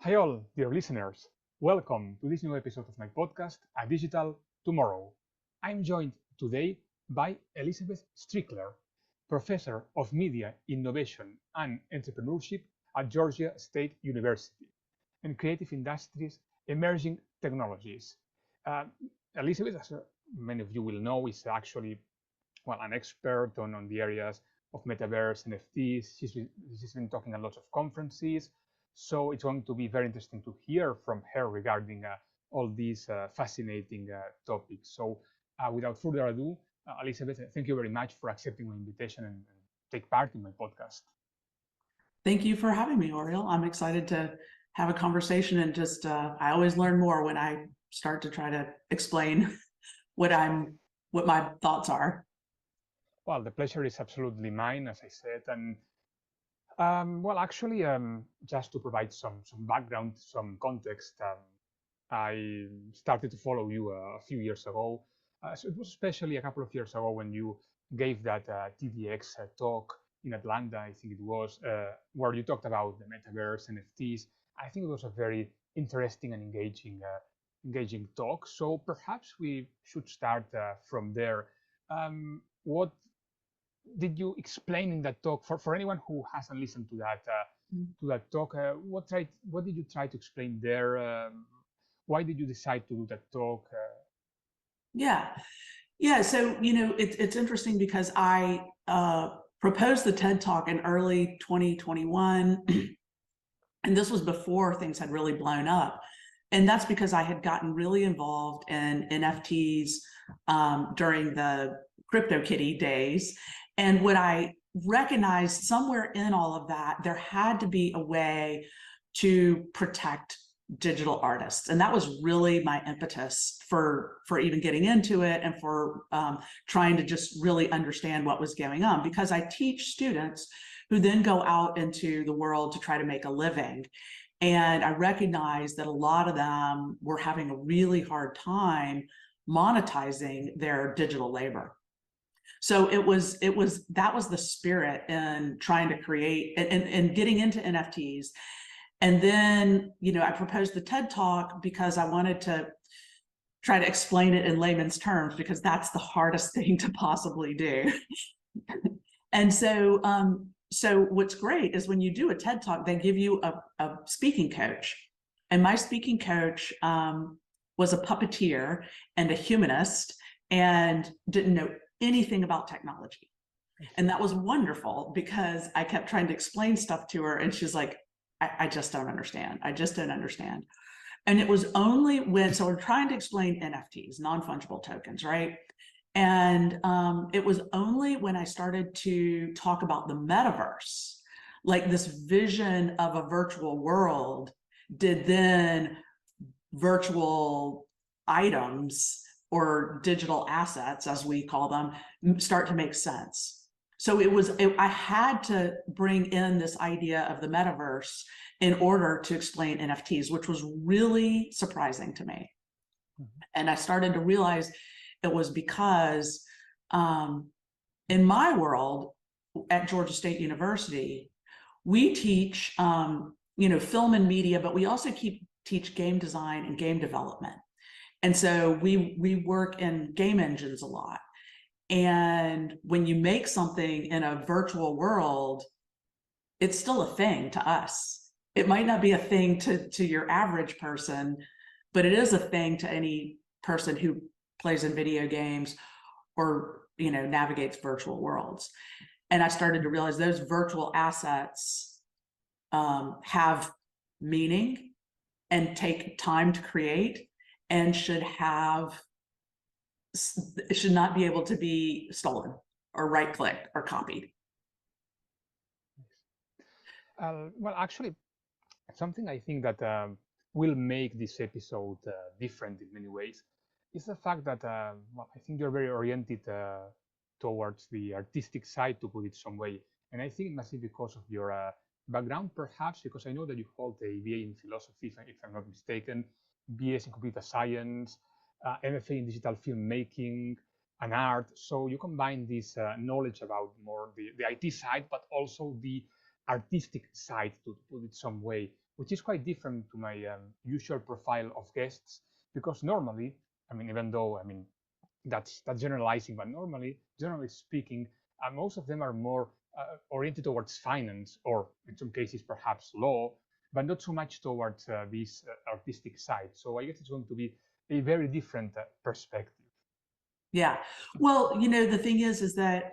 Hi, all, dear listeners. Welcome to this new episode of my podcast, A Digital Tomorrow. I'm joined today by Elizabeth Strickler, Professor of Media Innovation and Entrepreneurship at Georgia State University and Creative Industries Emerging Technologies. Uh, Elizabeth, as many of you will know, is actually an expert on the areas of Metaverse, NFTs. She's been talking at lots of conferences. So it's going to be very interesting to hear from her regarding all these fascinating topics. So without further ado, Elizabeth, thank you very much for accepting my invitation and take part in my podcast. Thank you for having me, Oriel. I'm excited to have a conversation and just, I always learn more when I start to try to explain what my thoughts are. Well, the pleasure is absolutely mine, as I said. And just to provide some background, some context, I started to follow you a few years ago. So it was especially a couple of years ago when you gave that TDX talk in Atlanta, I think it was, where you talked about the metaverse, NFTs. I think it was a very interesting and engaging talk. So perhaps we should start from there. What did you explain in that talk for anyone who hasn't listened to that talk? What did you try to explain there? Why did you decide to do that talk? Yeah. So it's interesting because I proposed the TED Talk in early 2021, and this was before things had really blown up. And that's because I had gotten really involved in NFTs during the CryptoKitty days. And what I recognized somewhere in all of that, there had to be a way to protect digital artists. And that was really my impetus for even getting into it and for trying to just really understand what was going on, because I teach students who then go out into the world to try to make a living. And I recognized that a lot of them were having a really hard time monetizing their digital labor. So that was the spirit in trying to create and getting into NFTs. And then, I proposed the TED Talk because I wanted to try to explain it in layman's terms, because that's the hardest thing to possibly do. And so what's great is when you do a TED Talk, they give you a speaking coach. And my speaking coach was a puppeteer and a humanist and didn't know anything about technology. And that was wonderful, because I kept trying to explain stuff to her and she's like, I just don't understand. I just don't understand. And it was only so we're trying to explain NFTs, non-fungible tokens, right? And it was only when I started to talk about the metaverse, like this vision of a virtual world, did then virtual items or digital assets, as we call them, start to make sense. So I had to bring in this idea of the metaverse in order to explain NFTs, which was really surprising to me. And I started to realize it was because in my world at Georgia State University, we teach film and media, but we also teach game design and game development. And so we work in game engines a lot. And when you make something in a virtual world, it's still a thing to us. It might not be a thing to your average person, but it is a thing to any person who plays in video games or navigates virtual worlds. And I started to realize those virtual assets have meaning and take time to create, and should not be able to be stolen or right-clicked or copied. Actually, something I think that will make this episode different in many ways is the fact that I think you're very oriented towards the artistic side, to put it some way. And I think it must be because of your background, perhaps, because I know that you hold a BA in philosophy, if I'm not mistaken, BS in computer science, MFA in digital filmmaking and art. So you combine this knowledge about more the IT side, but also the artistic side, to put it some way. which is quite different to my usual profile of guests, because normally, even though, that's generalizing, but normally, generally speaking, most of them are more oriented towards finance, or in some cases, perhaps law, but not so much towards this artistic side. So I guess it's going to be a very different perspective. Yeah. Well, the thing is that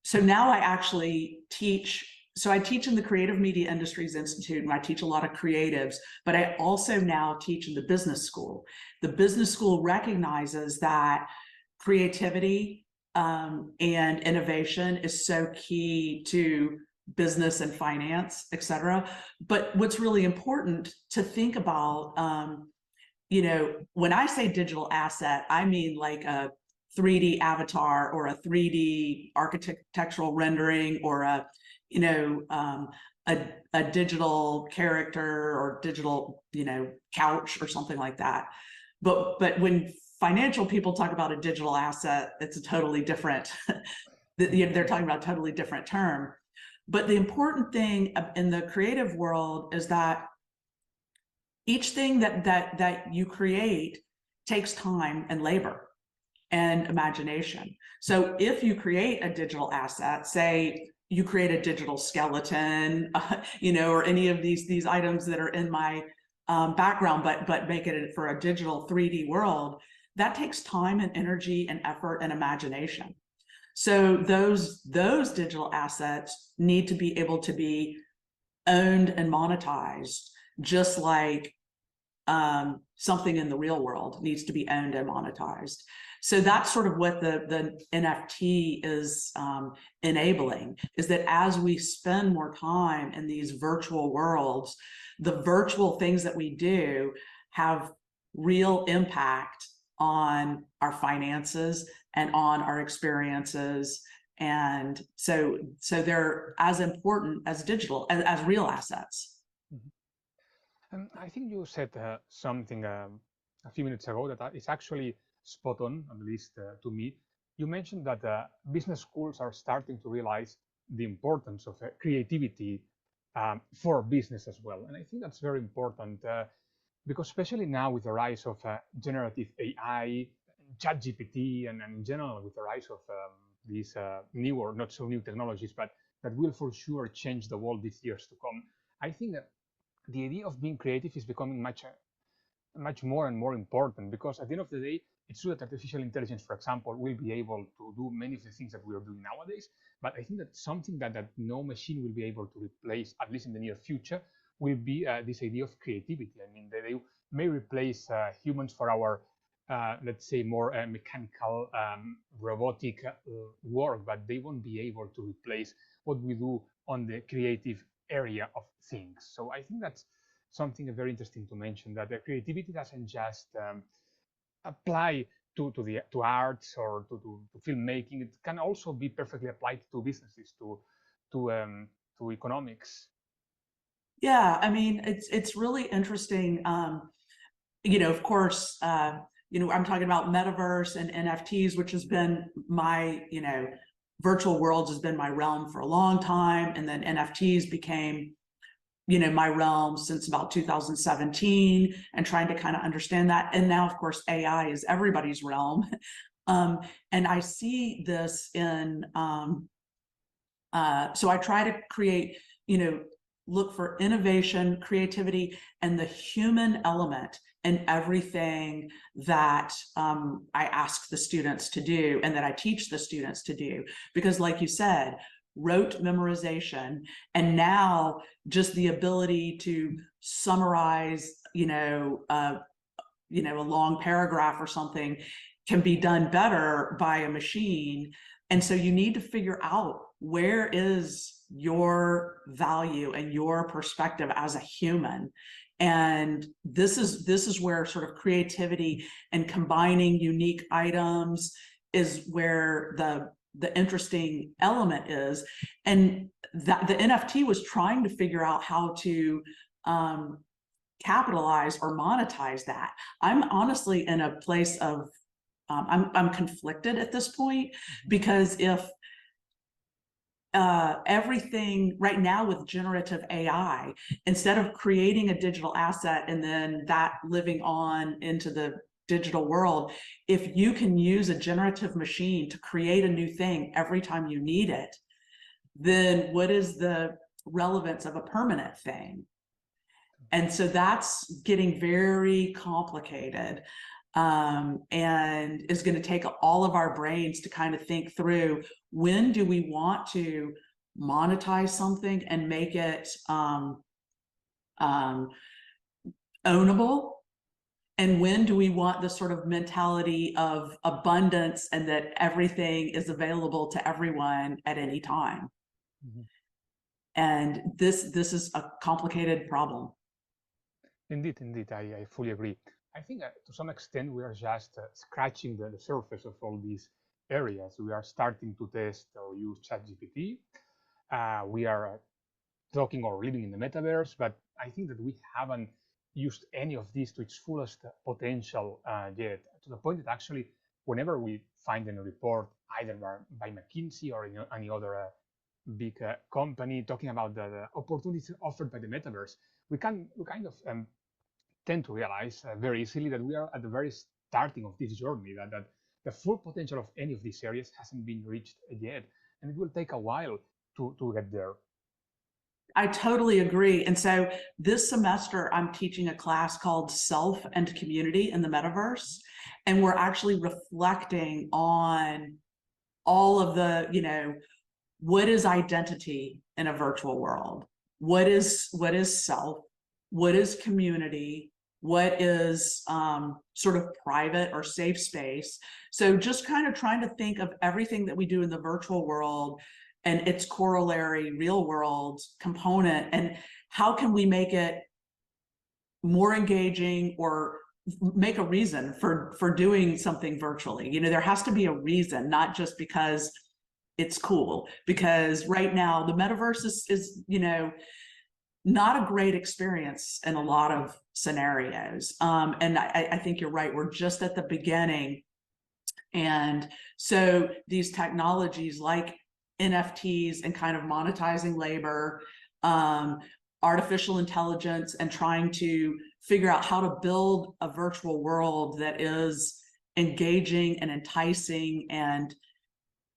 so now I actually teach. So I teach in the Creative Media Industries Institute, and I teach a lot of creatives, but I also now teach in the business school. The business school recognizes that creativity and innovation is so key to business and finance, et cetera. But what's really important to think about, when I say digital asset, I mean like a 3D avatar or a 3D architectural rendering or a digital character or digital, couch or something like that. But when financial people talk about a digital asset, it's a totally different, they're talking about a totally different term. But the important thing in the creative world is that each thing that you create takes time and labor and imagination. So if you create a digital asset, say you create a digital skeleton, or any of these items that are in my background, but make it for a digital 3D world, that takes time and energy and effort and imagination. So those digital assets need to be able to be owned and monetized, just like something in the real world needs to be owned and monetized. So that's sort of what the NFT is enabling, is that as we spend more time in these virtual worlds, the virtual things that we do have real impact on our finances and on our experiences. And so they're as important as digital, as real assets. And I think you said something a few minutes ago that is actually spot on, at least to me. You mentioned that business schools are starting to realize the importance of creativity for business as well. And I think that's very important because especially now with the rise of generative AI, ChatGPT, and in general with the rise of these new or not so new technologies, but that will for sure change the world these years to come. I think that the idea of being creative is becoming much more and more important, because at the end of the day, it's true that artificial intelligence, for example, will be able to do many of the things that we are doing nowadays. But I think that something that no machine will be able to replace, at least in the near future, will be this idea of creativity. I mean, they may replace humans for our, let's say, more mechanical, robotic work, but they won't be able to replace what we do on the creative area of things. So I think that's something very interesting to mention, that the creativity doesn't just apply to arts or to filmmaking. It can also be perfectly applied to businesses, to economics. Yeah, I mean, it's really interesting. Of course, I'm talking about Metaverse and NFTs, which has been my, virtual worlds has been my realm for a long time. And then NFTs became, my realm since about 2017, and trying to kind of understand that. And now, of course, AI is everybody's realm. And I see this in, so I try to create, look for innovation, creativity, and the human element in everything that I ask the students to do and that I teach the students to do. Because like you said, rote memorization, and now just the ability to summarize, a long paragraph or something can be done better by a machine. And so you need to figure out, where is your value and your perspective as a human? And this is where sort of creativity and combining unique items is where the interesting element is. And that the NFT was trying to figure out how to capitalize or monetize that. I'm honestly in a place of I'm conflicted at this point, because if everything right now with generative AI, instead of creating a digital asset and then that living on into the digital world, if you can use a generative machine to create a new thing every time you need it, then what is the relevance of a permanent thing? And so that's getting very complicated, and is going to take all of our brains to kind of think through, when do we want to monetize something and make it ownable? And when do we want this sort of mentality of abundance and that everything is available to everyone at any time? Mhm. And this is a complicated problem. Indeed, indeed, I fully agree. I think to some extent we are just scratching the surface of all these areas. We are starting to test or use ChatGPT. We are talking or living in the metaverse, but I think that we haven't used any of these to its fullest potential yet, to the point that actually, whenever we find a report, either by McKinsey or any other big company talking about the opportunities offered by the metaverse, we kind of tend to realize very easily that we are at the very starting of this journey, that the full potential of any of these areas hasn't been reached yet, and it will take a while to get there. I totally agree. And so this semester, I'm teaching a class called Self and Community in the Metaverse. And we're actually reflecting on all of the, what is identity in a virtual world? What is self? What is community? What is sort of private or safe space? So just kind of trying to think of everything that we do in the virtual world and its corollary real world component, and how can we make it more engaging or make a reason for doing something virtually. There has to be a reason, not just because it's cool, because right now the metaverse is not a great experience in a lot of scenarios. And I think you're right, we're just at the beginning. And so these technologies like NFTs and kind of monetizing labor, artificial intelligence, and trying to figure out how to build a virtual world that is engaging and enticing and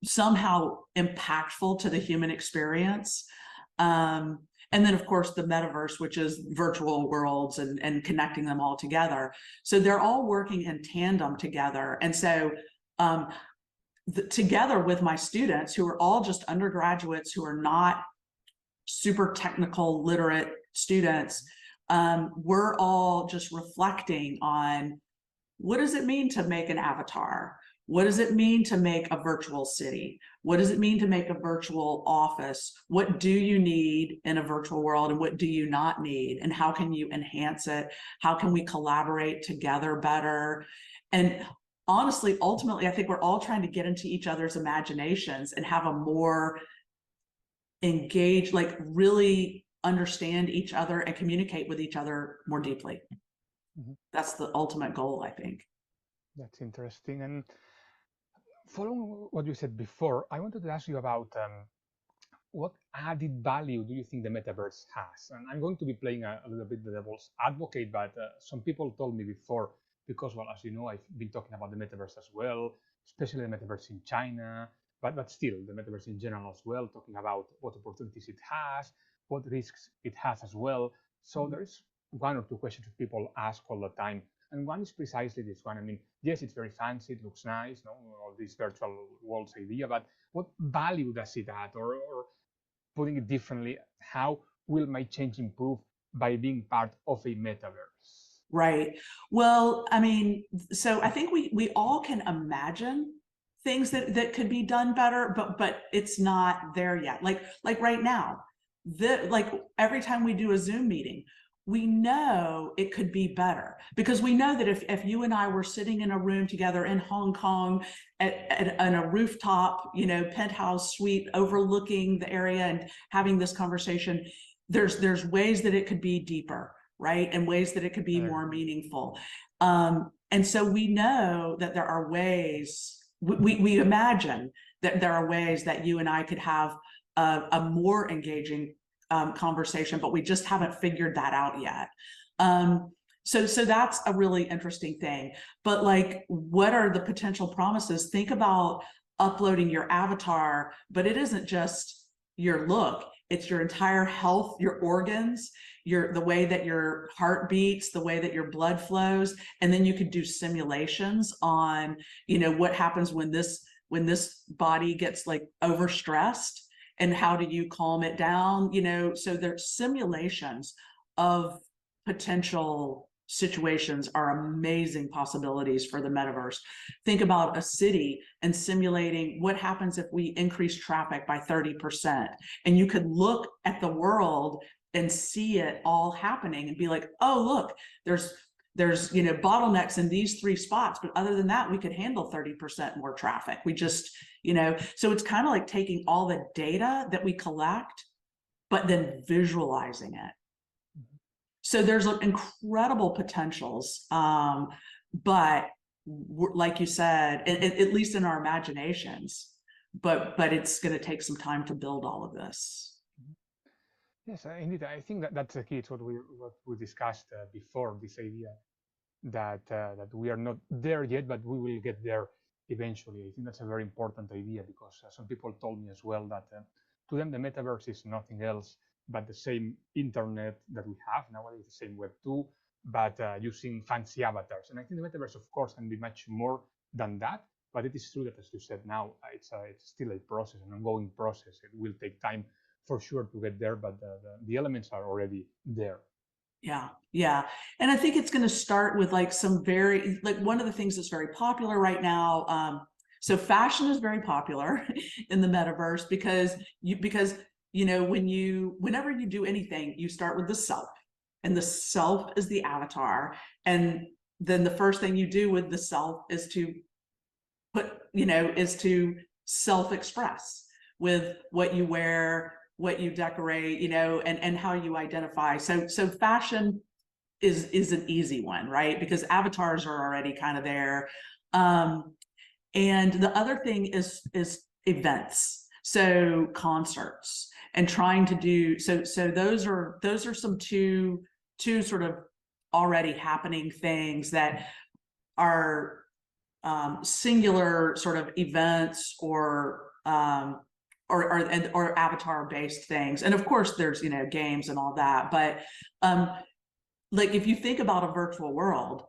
somehow impactful to the human experience. And then, of course, the metaverse, which is virtual worlds and connecting them all together. So they're all working in tandem together. And so together with my students, who are all just undergraduates who are not super technical literate students, we're all just reflecting on, what does it mean to make an avatar? What does it mean to make a virtual city? What does it mean to make a virtual office? What do you need in a virtual world and what do you not need? And how can you enhance it? How can we collaborate together better? And honestly, ultimately, I think we're all trying to get into each other's imaginations and have a more engaged, like really understand each other and communicate with each other more deeply. Mm-hmm. That's the ultimate goal, I think. That's interesting. And following what you said before, I wanted to ask you about what added value do you think the metaverse has? And I'm going to be playing a little bit the devil's advocate, but some people told me before, because, well, as you know, I've been talking about the metaverse as well, especially the metaverse in China, but still the metaverse in general as well, talking about what opportunities it has, what risks it has as well. So there's one or two questions that people ask all the time. And one is precisely this one. I mean, yes, it's very fancy, it looks nice, no, all this virtual worlds idea, but what value does it add? Or putting it differently, how will my change improve by being part of a metaverse? Right. Well, I mean, so I think we all can imagine things that could be done better, but it's not there yet. Like right now, like every time we do a Zoom meeting, we know it could be better, because we know that if you and I were sitting in a room together in Hong Kong at a rooftop, penthouse suite overlooking the area and having this conversation, there's ways that it could be deeper, right? And ways that it could be more meaningful. And so we know that there are ways, we imagine that there are ways that you and I could have a more engaging conversation, but we just haven't figured that out yet. So that's a really interesting thing. But like, what are the potential promises? Think about uploading your avatar, but it isn't just your look, it's your entire health, your organs, the way that your heart beats, the way that your blood flows. And then you could do simulations on, what happens when this body gets like overstressed, and how do you calm it down? So there's simulations of potential situations are amazing possibilities for the metaverse. Think about a city and simulating what happens if we increase traffic by 30%. And you could look at the world and see it all happening and be like, oh, look, there's bottlenecks in these 3 spots, but other than that, we could handle 30% more traffic. We just, so it's kind of like taking all the data that we collect, but then visualizing it. So there's incredible potentials, but like you said, at least in our imaginations, but it's going to take some time to build all of this. Yes, indeed. I think that's the key. It's what we discussed before, this idea that we are not there yet, but we will get there eventually. I think that's a very important idea, because some people told me as well that to them the metaverse is nothing else but the same internet that we have nowadays, the same Web 2, but using fancy avatars. And I think the metaverse, of course, can be much more than that. But it is true that, as you said, now it's still a process, an ongoing process. It will take time for sure to get there, but the elements are already there. Yeah. And I think it's going to start with like some one of the things that's very popular right now. So fashion is very popular in the metaverse because whenever you do anything, you start with the self, and the self is the avatar. And then the first thing you do with the self is to self-express with what you wear, what you decorate, and how you identify. So fashion is an easy one, right? Because avatars are already kind of there. And the other thing is events. So concerts, and trying to do, so those are some two sort of already happening things that are singular sort of events or avatar based things. And of course there's games and all that, but like if you think about a virtual world,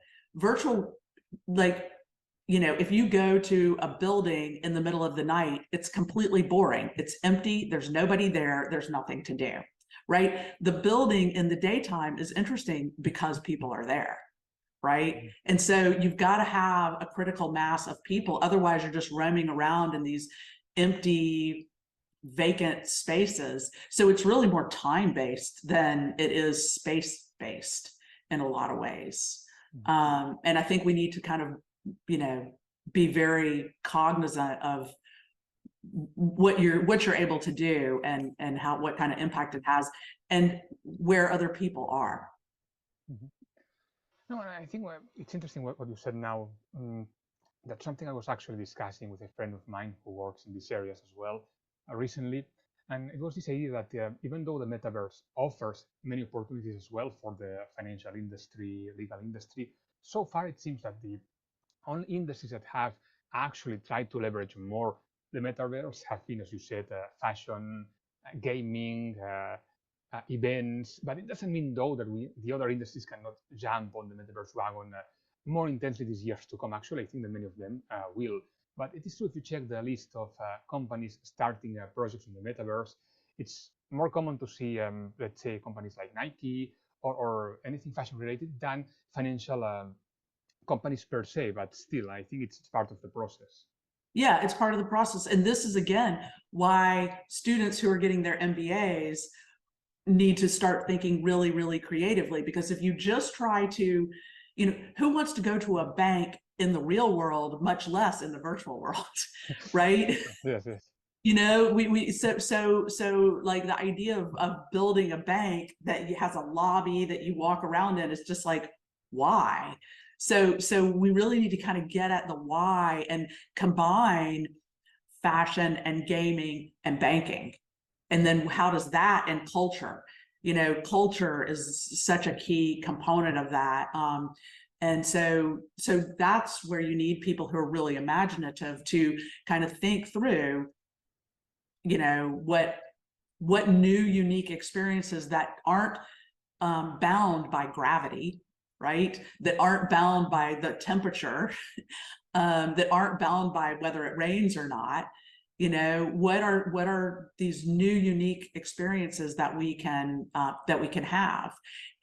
if you go to a building in the middle of the night, it's completely boring. It's empty. There's nobody there. There's nothing to do, right? The building in the daytime is interesting because people are there, right? And so you've got to have a critical mass of people. Otherwise, you're just roaming around in these empty, vacant spaces. So it's really more time-based than it is space-based in a lot of ways. And I think we need to kind of be very cognizant of what you're able to do and what kind of impact it has and where other people are. No, I think it's interesting what you said now. That's something I was actually discussing with a friend of mine who works in these areas as well recently. And it was this idea that even though the metaverse offers many opportunities as well for the financial industry, legal industry, so far it seems that the only industries that have actually tried to leverage more the metaverse have been, as you said, fashion, gaming, events. But it doesn't mean, though, that the other industries cannot jump on the metaverse wagon more intensely these years to come. Actually, I think that many of them will. But it is true, if you check the list of companies starting projects in the metaverse, it's more common to see, let's say, companies like Nike or anything fashion related than financial companies per se. But still, I think it's part of the process. Yeah, it's part of the process. And this is, again, why students who are getting their MBAs need to start thinking really, really creatively. Because if you just try to, who wants to go to a bank in the real world, much less in the virtual world, right? Yes. So like the idea of building a bank that has a lobby that you walk around in is just like, why? So we really need to kind of get at the why and combine fashion and gaming and banking. And then how does that and culture, culture is such a key component of that. And so that's where you need people who are really imaginative to kind of think through, what new unique experiences that aren't bound by gravity, right? That aren't bound by the temperature, that aren't bound by whether it rains or not. What are these new unique experiences that we can have?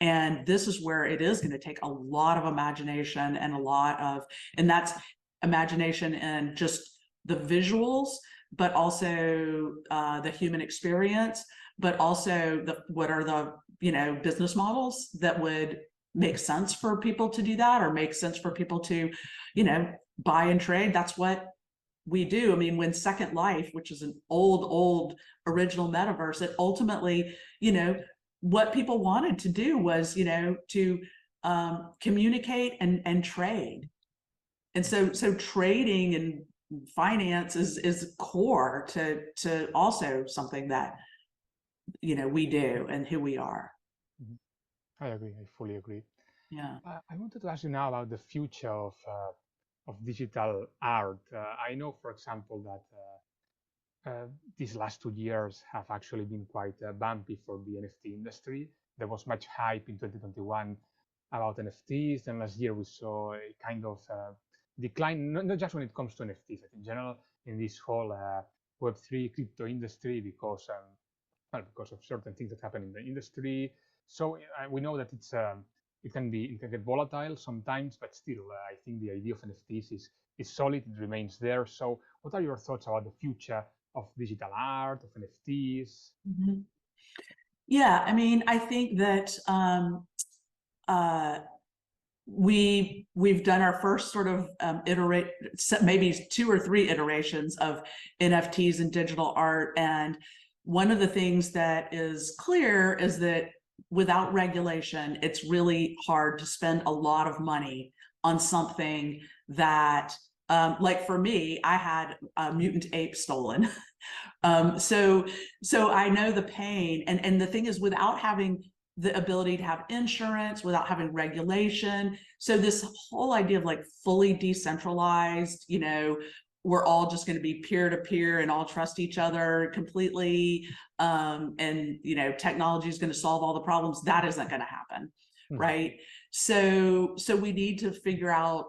And this is where it is going to take a lot of imagination and that's imagination and just the visuals, but also the human experience, but also what are the business models that would make sense for people to do that, or make sense for people to buy and trade. That's what we do. I mean, when Second Life, which is an old original metaverse, it ultimately, what people wanted to do was, to communicate and trade. And so trading and finance is core to also something that, we do and who we are. I agree. I fully agree. Yeah. I wanted to ask you now about the future of digital art. I know, for example, that these last 2 years have actually been quite bumpy for the NFT industry. There was much hype in 2021 about NFTs, and last year we saw a kind of decline, not just when it comes to NFTs, but in general in this whole Web3 crypto industry, because of certain things that happen in the industry. So we know that it can get volatile sometimes, but still, I think the idea of NFTs is solid. It remains there. So, what are your thoughts about the future of digital art, of NFTs? Mm-hmm. Yeah, I mean, I think that we've done our first sort of maybe 2 or 3 iterations of NFTs and digital art, and one of the things that is clear is that without regulation, it's really hard to spend a lot of money on something that, like for me, I had a mutant ape stolen. So I know the pain, and the thing is, without having the ability to have insurance, without having regulation. So this whole idea of like fully decentralized, we're all just going to be peer to peer and all trust each other completely. And, technology is going to solve all the problems. That isn't going to happen. Right. So we need to figure out,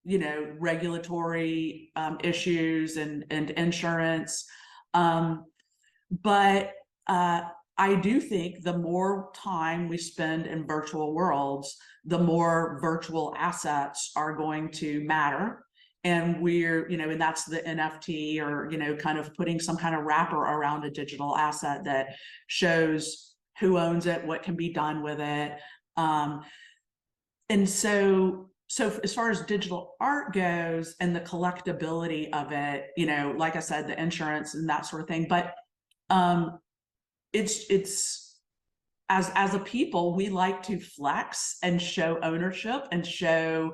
regulatory issues and insurance. But I do think the more time we spend in virtual worlds, the more virtual assets are going to matter. And and that's the NFT, or, kind of putting some kind of wrapper around a digital asset that shows who owns it, what can be done with it. And so as far as digital art goes and the collectability of it, like I said, the insurance and that sort of thing, but it's as a people, we like to flex and show ownership and show,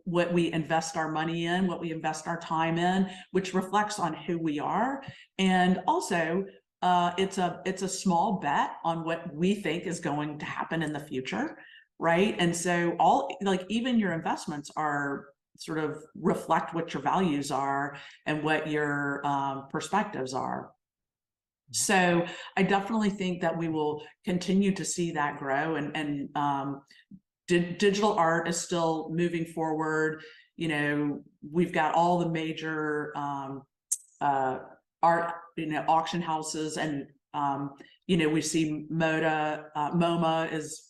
what we invest our money in, what we invest our time in, which reflects on who we are. And also, it's a small bet on what we think is going to happen in the future, right? And so even your investments are sort of reflect what your values are and what your perspectives are. So I definitely think that we will continue to see that grow, and digital art is still moving forward. We've got all the major art, auction houses, and we see MoMA is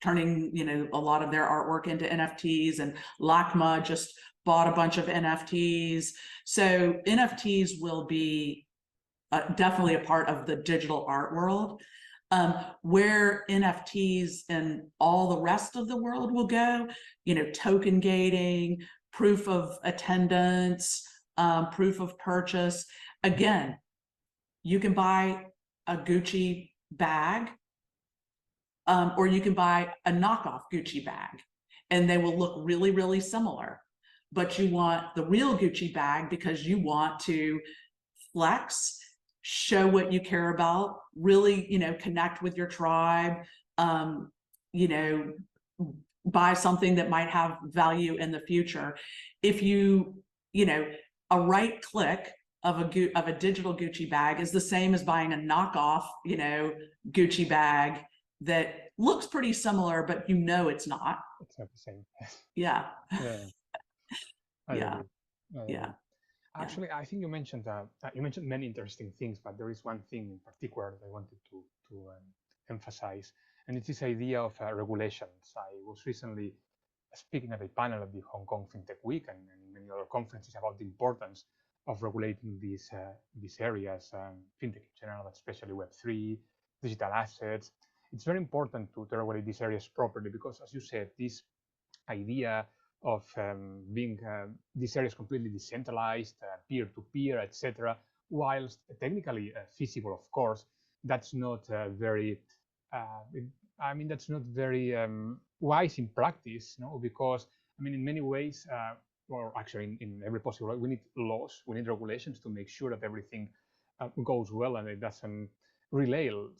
turning, a lot of their artwork into NFTs, and LACMA just bought a bunch of NFTs. So NFTs will be definitely a part of the digital art world. Where NFTs and all the rest of the world will go, token gating, proof of attendance, proof of purchase. Again, you can buy a Gucci bag, or you can buy a knockoff Gucci bag, and they will look really, really similar. But you want the real Gucci bag because you want to flex, show what you care about, really, connect with your tribe, buy something that might have value in the future. If a right click of a digital Gucci bag is the same as buying a knockoff, Gucci bag that looks pretty similar, but it's not. It's not the same. Yeah. Yeah, I Yeah. agree. I Yeah. agree. Actually, I think you mentioned many interesting things, but there is one thing in particular that I wanted to emphasize, and it's this idea of regulations. I was recently speaking at a panel at the Hong Kong FinTech Week and many other conferences about the importance of regulating these areas, fintech in general, but especially Web3, digital assets. It's very important to regulate these areas properly because, as you said, this idea of being these areas completely decentralized, peer-to-peer, etc., whilst technically feasible, of course, that's not very. That's not very wise in practice, no? Because in many ways, or actually in every possible way, we need laws, we need regulations to make sure that everything goes well and it doesn't derail.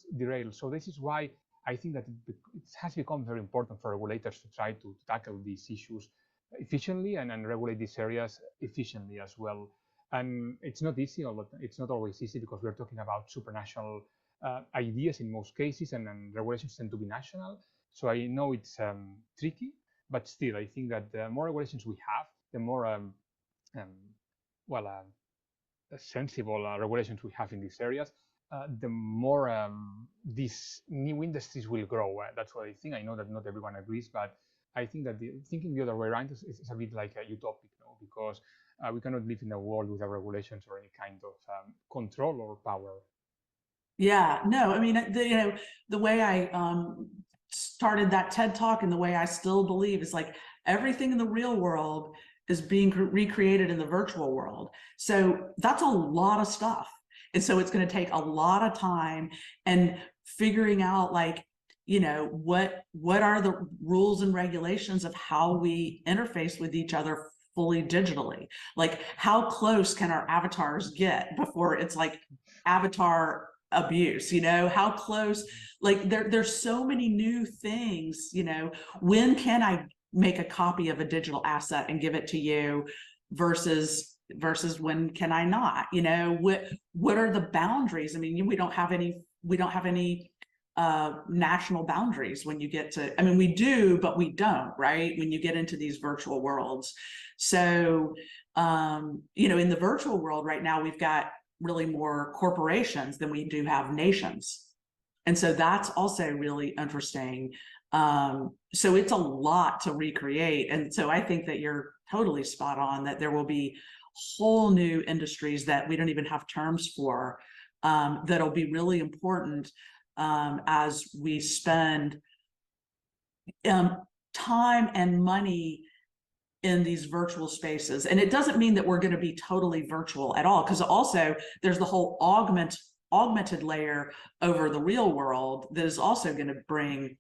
So this is why I think that it has become very important for regulators to try to tackle these issues efficiently and regulate these areas efficiently as well. And it's not easy, it's not always easy because we're talking about supranational ideas in most cases, and regulations tend to be national. So I know it's tricky, but still, I think that the more regulations we have, the more well sensible regulations we have in these areas, the more these new industries will grow. That's what I think. I know that not everyone agrees, but I think that thinking the other way around is a bit like a utopic, no? Because we cannot live in a world without regulations or any kind of control or power. Yeah, no, the way I started that TED Talk and the way I still believe is like everything in the real world is being recreated in the virtual world. So that's a lot of stuff. And so it's going to take a lot of time and figuring out what are the rules and regulations of how we interface with each other fully digitally. Like how close can our avatars get before it's like avatar abuse, how close, like there's so many new things, when can I make a copy of a digital asset and give it to you versus when can I not, what are the boundaries? We don't have any national boundaries when you get to, we do, but we don't, right? When you get into these virtual worlds. So, in the virtual world right now, we've got really more corporations than we do have nations. And so that's also really interesting. So it's a lot to recreate. And so I think that you're totally spot on that there will be whole new industries that we don't even have terms for, that'll be really important as we spend time and money in these virtual spaces. And it doesn't mean that we're going to be totally virtual at all, because also there's the whole augmented layer over the real world that is also going to bring,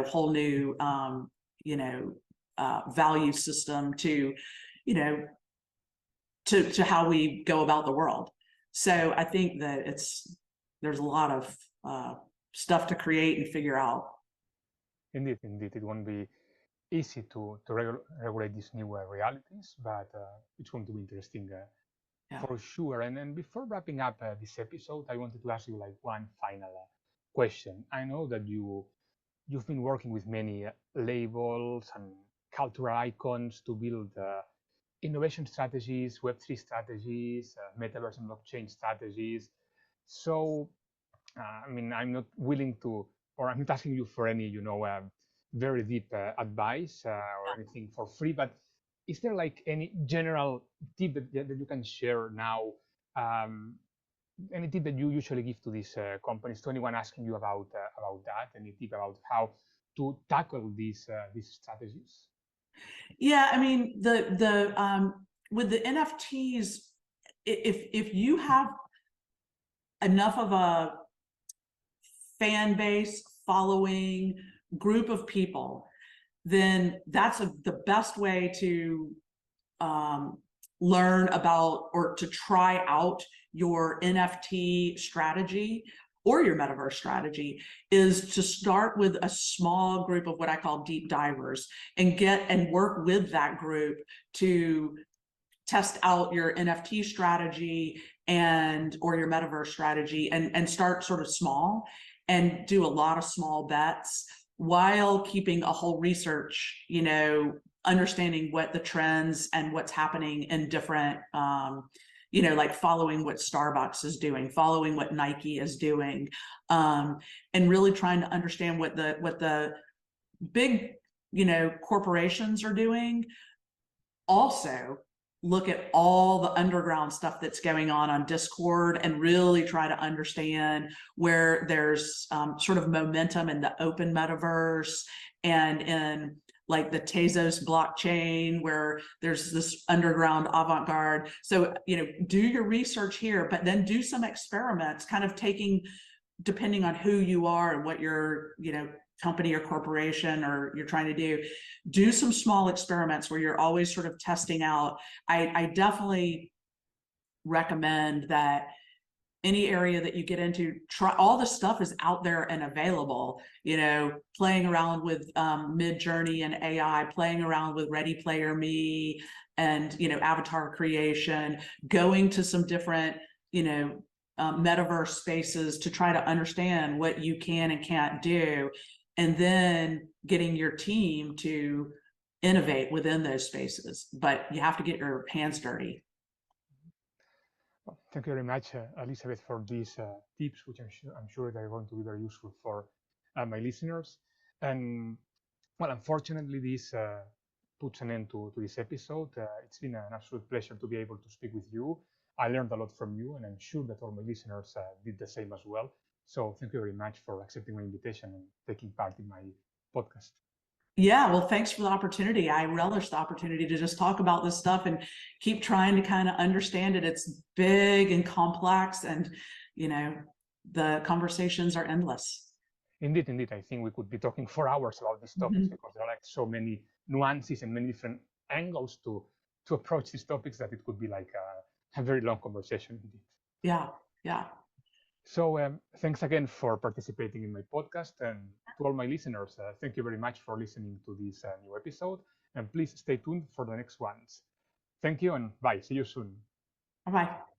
whole new, value system to, to how we go about the world. So I think that there's a lot of stuff to create and figure out. Indeed, it won't be easy to regulate these new realities, but it's going to be interesting for sure. And before wrapping up this episode, I wanted to ask you one final question. I know that you've been working with many labels and cultural icons to build innovation strategies, Web3 strategies, Metaverse and blockchain strategies. So, I'm not willing to, or I'm not asking you for any, very deep advice or anything for free, but is there any general tip that you can share now? Any tip that you usually give to these companies, to anyone asking you about that? Any tip about how to tackle these strategies? Yeah, with the NFTs, if you have enough of a fan base, following, group of people, then that's the best way to learn about or to try out your NFT strategy or your metaverse strategy is to start with a small group of what I call deep divers and work with that group to test out your NFT strategy or your metaverse strategy and start sort of small and do a lot of small bets while keeping a whole research, understanding what the trends and what's happening in different, like following what Starbucks is doing, following what Nike is doing, and really trying to understand what the big, corporations are doing. Also, look at all the underground stuff that's going on Discord and really try to understand where there's sort of momentum in the open metaverse and in like the Tezos blockchain where there's this underground avant-garde. So, do your research here, but then do some experiments, kind of depending on who you are and what your, company or corporation or you're trying to do some small experiments where you're always sort of testing out. I definitely recommend that any area that you get into, try all the stuff is out there and available, playing around with Mid-Journey and AI, playing around with Ready Player Me and, avatar creation, going to some different, metaverse spaces to try to understand what you can and can't do, and then getting your team to innovate within those spaces. But you have to get your hands dirty. Well, thank you very much, Elizabeth, for these tips, which I'm sure they're going to be very useful for my listeners. And well, unfortunately, this puts an end to this episode. It's been an absolute pleasure to be able to speak with you. I learned a lot from you, and I'm sure that all my listeners did the same as well. So thank you very much for accepting my invitation and taking part in my podcast. Yeah, well, thanks for the opportunity. I relish the opportunity to just talk about this stuff and keep trying to kind of understand it. It's big and complex, and the conversations are endless. Indeed, indeed. I think we could be talking for hours about these topics because there are like so many nuances and many different angles to approach these topics that it could be like a very long conversation indeed. Yeah, yeah. So thanks again for participating in my podcast, and to all my listeners, thank you very much for listening to this new episode, and please stay tuned for the next ones. Thank you and bye. See you soon. Bye-bye.